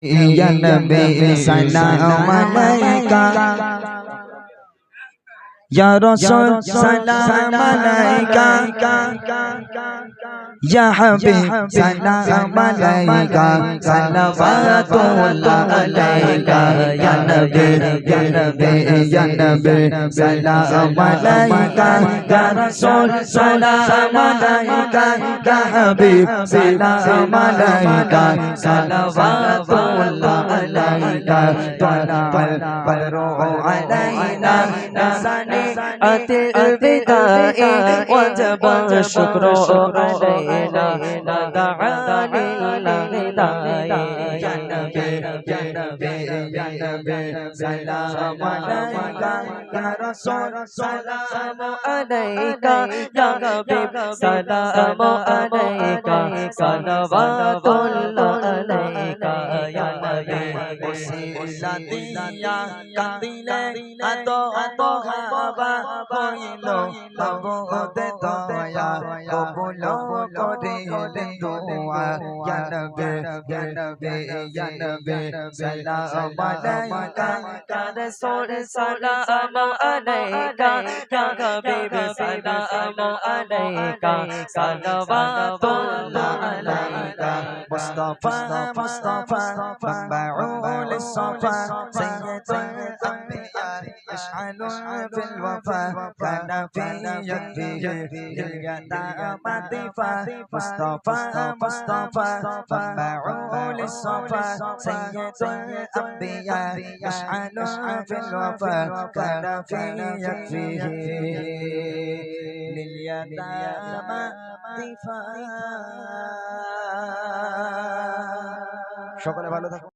या नबी सलाम अलैका या रसूल सलाम अलैका या हबीब सलाम अलैका सल्लल्लाहु अलैका या नबी या नबी सलाम अलैका या रसूल सलाम अलैका या हबीब सलाम अलैका सल्लल्लाहु अलैका तलअल बदरु अलैना निसानी अतिल बिदाई वजब शुक्र अलैना नदअ लिल्लाहि या नबी सलाम अलैका या रसूल सलाम अलैका या हबीब सलाम अलैका सल्लल्लाहु अलैका या नबी उसिलतिया कांदिले आतो মহবা হইল মবদে দয়া কবুল করিলেন দোয়া ইয়া নবী ইয়া নবী সালাম আলাইকা ইয়া রাসূল সালাম আলাইকা ইয়া হাবিব সালাম আলাইকা সালাওয়াতুল্লাহ আলাইকা মুস্তাফা মুস্তাফা মানবাউল সাফা সাইয়্যিদুল আম্বিয়া يشعل في الوفا كان في يده لليتامى ضيفا مصطفى مصطفى منبع للصفا سيد الأنبياء يشعل في الوفا كان في يده لليتامى ضيفا সকলে ভালো থাকুন।